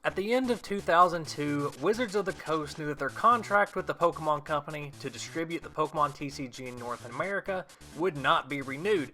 At the end of 2002, Wizards of the Coast knew that their contract with the Pokemon Company to distribute the PokemonTCG in North America would not be renewed.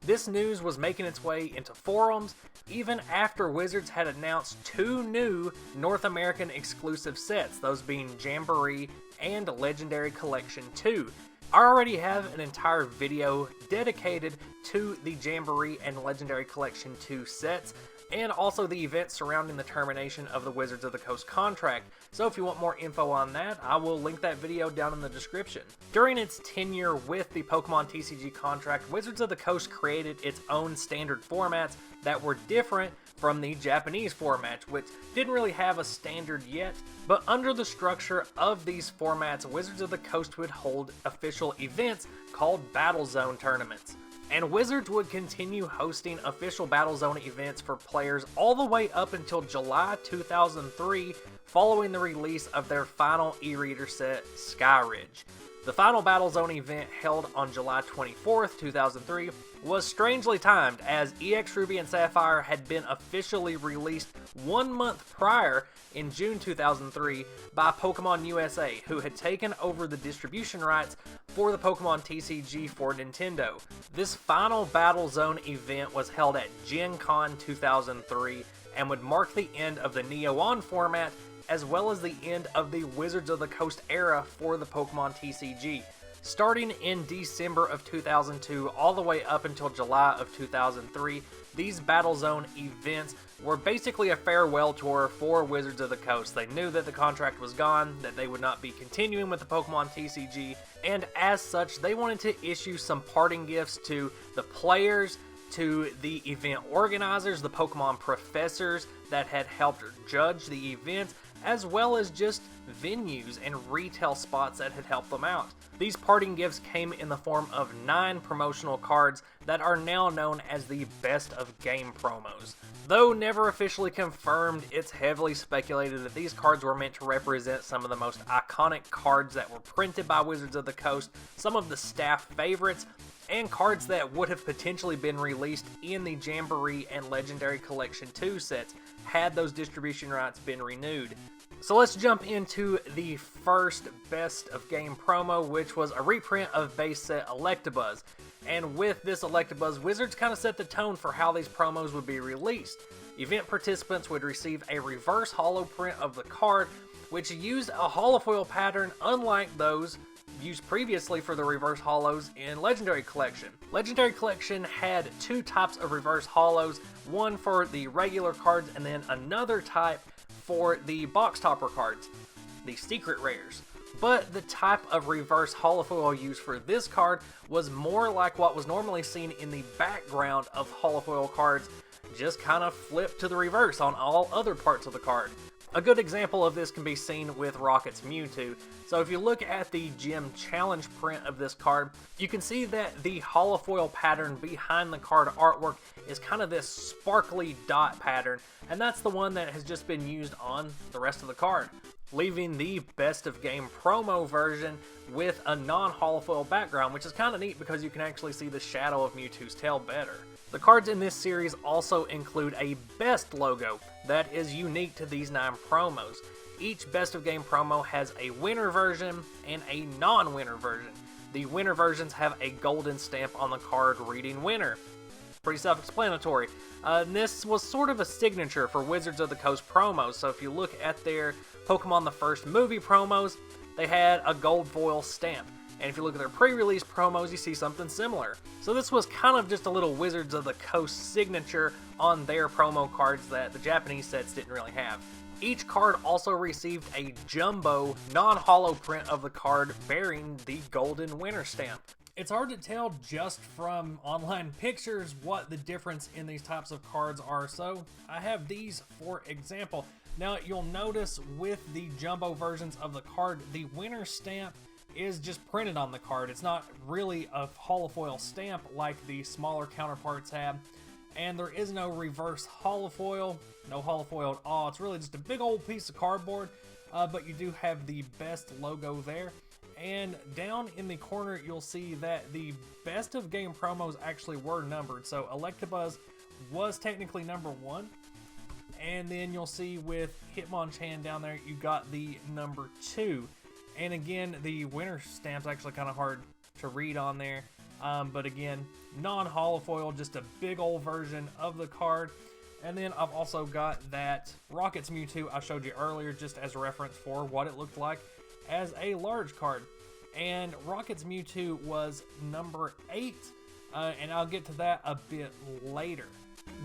This news was making its way into forums even after Wizards had announced 2 new North American exclusive sets, those being Jamboree and Legendary Collection 2. I already have an entire video dedicated to the Jamboree and Legendary Collection 2 sets, and also the events surrounding the termination of the Wizards of the Coast contract. So if you want more info on that, I will link that video down in the description. During its tenure with the Pokemon TCG contract, Wizards of the Coast created its own standard formats that were different from the Japanese format, which didn't really have a standard yet, but under the structure of these formats, Wizards of the Coast would hold official events called BattleZone tournaments. And Wizards would continue hosting official BattleZone events for players all the way up until July 2003, following the release of their final e-reader set, Skyridge. The final BattleZone event, held on July 24th, 2003, was strangely timed, as EX Ruby and Sapphire had been officially released 1 month prior in June 2003 by Pokemon USA, who had taken over the distribution rights for the Pokemon TCG for Nintendo. This final BattleZone event was held at Gen Con 2003 and would mark the end of the Neo-On format, as well as the end of the Wizards of the Coast era for the Pokemon TCG. Starting in December of 2002 all the way up until July of 2003, these BattleZone events were basically a farewell tour for Wizards of the Coast. They knew that the contract was gone, that they would not be continuing with the Pokemon TCG, and as such, they wanted to issue some parting gifts to the players, to the event organizers, the Pokemon professors that had helped judge the events, as well as just venues and retail spots that had helped them out. These parting gifts came in the form of 9 promotional cards that are now known as the Best of Game promos. Though never officially confirmed, it's heavily speculated that these cards were meant to represent some of the most iconic cards that were printed by Wizards of the Coast, some of the staff favorites, and cards that would have potentially been released in the Jamboree and Legendary Collection 2 sets had those distribution rights been renewed. So let's jump into the first Best of Game promo, which was a reprint of base set Electabuzz. And with this Electabuzz, Wizards kind of set the tone for how these promos would be released. Event participants would receive a reverse holo print of the card, which used a holofoil pattern unlike those used previously for the reverse holos in Legendary Collection. Legendary Collection had 2 types of reverse holos, one for the regular cards and then another type for the box topper cards, the secret rares. But the type of reverse holofoil used for this card was more like what was normally seen in the background of holofoil cards, just kind of flipped to the reverse on all other parts of the card. A good example of this can be seen with Rocket's Mewtwo. So if you look at the Gym Challenge print of this card, you can see that the holofoil pattern behind the card artwork is kind of this sparkly dot pattern, and that's the one that has just been used on the rest of the card, leaving the Best of Game promo version with a non-holofoil background, which is kind of neat because you can actually see the shadow of Mewtwo's tail better. The cards in this series also include a Best logo that is unique to these 9 promos. Each Best of Game promo has a winner version and a non-winner version. The winner versions have a golden stamp on the card reading winner. Pretty self-explanatory. This was sort of a signature for Wizards of the Coast promos, so if you look at their Pokemon the First movie promos, they had a gold foil stamp. And if you look at their pre-release promos, you see something similar. So this was kind of just a little Wizards of the Coast signature on their promo cards that the Japanese sets didn't really have. Each card also received a jumbo, non-holo print of the card bearing the golden winner stamp. It's hard to tell just from online pictures what the difference in these types of cards are, so I have these for example. Now you'll notice with the jumbo versions of the card, the winner stamp is just printed on the card. It's not really a holofoil stamp like the smaller counterparts have, and there is no reverse holofoil, no holofoil at all. It's really just a big old piece of cardboard, but you do have the Best logo there. And down in the corner, you'll see that the Best of Game promos actually were numbered. So Electabuzz was technically number 1, And then you'll see with Hitmonchan down there, you got the number 2. And again, the winner stamp's actually kind of hard to read on there. But again, non-holofoil, just a big old version of the card. And then I've also got that Rocket's Mewtwo I showed you earlier, just as a reference for what it looked like as a large card. And Rocket's Mewtwo was number 8, and I'll get to that a bit later.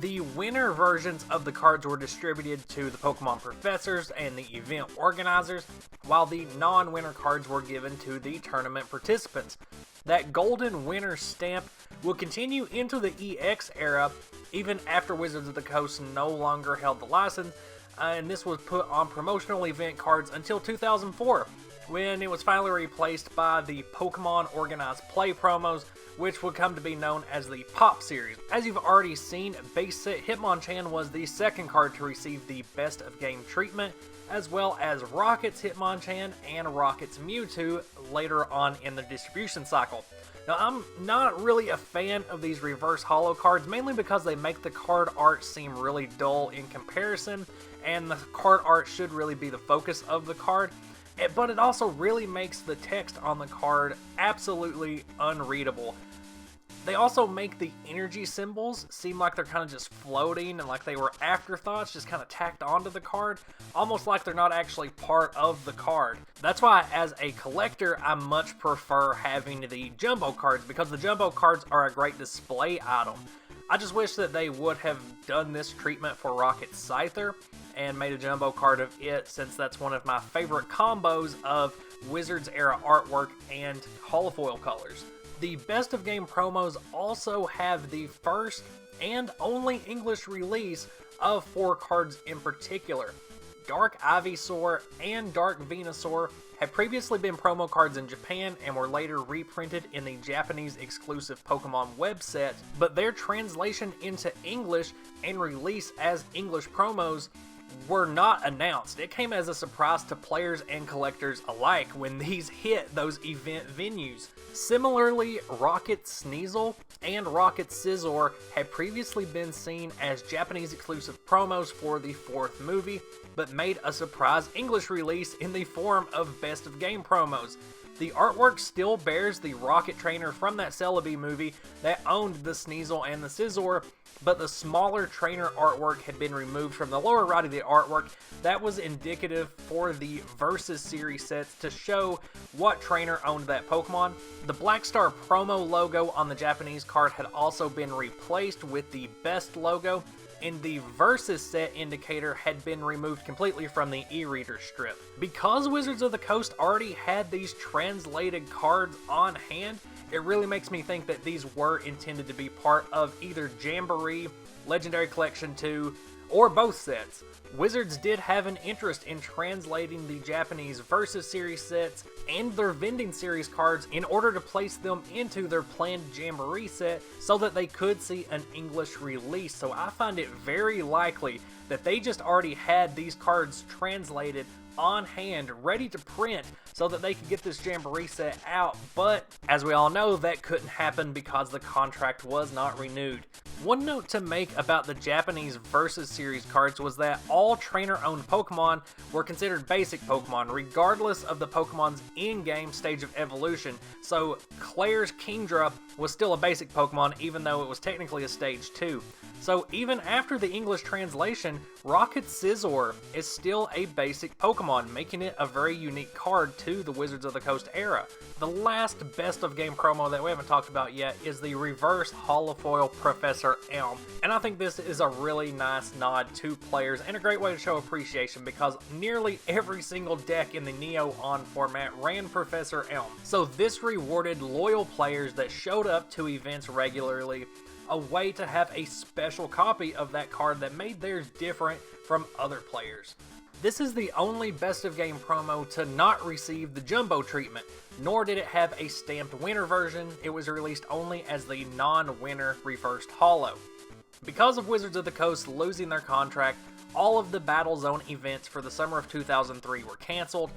The winner versions of the cards were distributed to the Pokemon professors and the event organizers, while the non-winner cards were given to the tournament participants. That golden winner stamp will continue into the EX era, even after Wizards of the Coast no longer held the license, and this was put on promotional event cards until 2004, when it was finally replaced by the Pokemon Organized Play promos, which would come to be known as the Pop Series. As you've already seen, base set Hitmonchan was the second card to receive the Best of Game treatment, as well as Rocket's Hitmonchan and Rocket's Mewtwo later on in the distribution cycle. Now, I'm not really a fan of these reverse holo cards, mainly because they make the card art seem really dull in comparison, and the card art should really be the focus of the card. But it also really makes the text on the card absolutely unreadable. They also make the energy symbols seem like they're kind of just floating and like they were afterthoughts just kind of tacked onto the card, almost like they're not actually part of the card. That's why, as a collector, I much prefer having the jumbo cards, because the jumbo cards are a great display item. I just wish that they would have done this treatment for Rocket Scyther and made a jumbo card of it, since that's one of my favorite combos of Wizards era artwork and holofoil colors. The Best of Game promos also have the first and only English release of 4 cards in particular. Dark Ivysaur and Dark Venusaur had previously been promo cards in Japan and were later reprinted in the Japanese exclusive Pokemon web set, but their translation into English and release as English promos were not announced. It came as a surprise to players and collectors alike when these hit those event venues. Similarly, Rocket Sneasel and Rocket Scizor had previously been seen as Japanese exclusive promos for the 4th movie, but made a surprise English release in the form of Best of Game promos. The artwork still bears the Rocket trainer from that Celebi movie that owned the Sneasel and the Scizor, but the smaller trainer artwork had been removed from the lower right of the artwork. That was indicative for the Versus series sets to show what trainer owned that Pokemon. The Black Star promo logo on the Japanese card had also been replaced with the Best logo, and the Versus set indicator had been removed completely from the e-reader strip. Because Wizards of the Coast already had these translated cards on hand, it really makes me think that these were intended to be part of either Jamboree, Legendary Collection 2, or both sets. Wizards did have an interest in translating the Japanese Versus series sets and their Vending series cards in order to place them into their planned Jamboree set so that they could see an English release. So I find it very likely that they just already had these cards translated on hand, ready to print, so that they could get this Jamboree set out, but as we all know, that couldn't happen because the contract was not renewed. One note to make about the Japanese Versus series cards was that all trainer-owned Pokemon were considered basic Pokemon, regardless of the Pokemon's in-game stage of evolution, so Claire's Kingdra was still a basic Pokemon even though it was technically a stage 2. So even after the English translation, Rocket Scizor is still a basic Pokemon, making it a very unique card to the Wizards of the Coast era. The last Best of Game promo that we haven't talked about yet is the Reverse Holofoil Professor Elm, and I think this is a really nice nod to players and a great way to show appreciation because nearly every single deck in the Neo-On format ran Professor Elm. So this rewarded loyal players that showed up to events regularly a way to have a special copy of that card that made theirs different from other players. This is the only Best of Game promo to not receive the Jumbo treatment, nor did it have a stamped winner version. It was released only as the non-winner reversed holo. Because of Wizards of the Coast losing their contract, all of the BattleZone events for the summer of 2003 were canceled.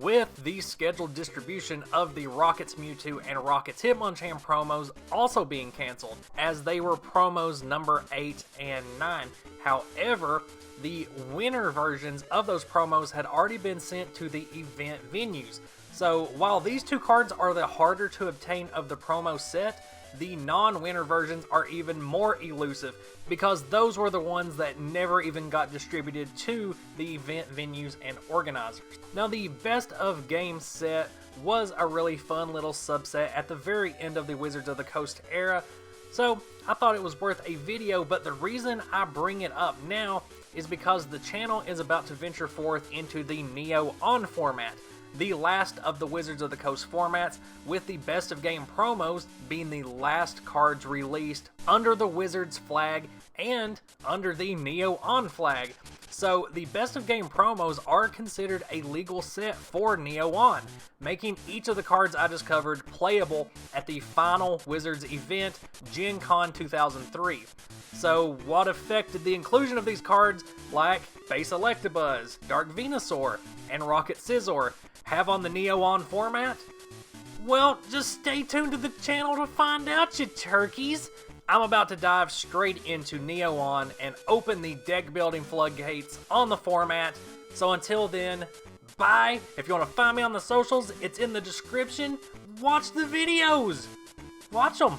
with the scheduled distribution of the Rockets Mewtwo and Rockets Hitmonchan promos also being canceled, as they were promos number 8 and 9. However, the winner versions of those promos had already been sent to the event venues. So while these two cards are the harder to obtain of the promo set, the non-winner versions are even more elusive, because those were the ones that never even got distributed to the event venues and organizers. Now, the Best of Game set was a really fun little subset at the very end of the Wizards of the Coast era, so I thought it was worth a video. But the reason I bring it up now is because the channel is about to venture forth into the Neo-On format, the last of the Wizards of the Coast formats, with the Best of Game promos being the last cards released under the Wizards flag and under the Neo-On flag. So the Best of Game promos are considered a legal set for Neo-On, making each of the cards I just covered playable at the final Wizards event, Gen Con 2003. So what effect did the inclusion of these cards like Base Electabuzz, Dark Venusaur, and Rocket Scizor have on the Neo-On format? Well, just stay tuned to the channel to find out, you turkeys. I'm about to dive straight into Neo-On and open the deck building floodgates on the format. So until then, bye. If you want to find me on the socials, it's in the description. Watch the videos. Watch them.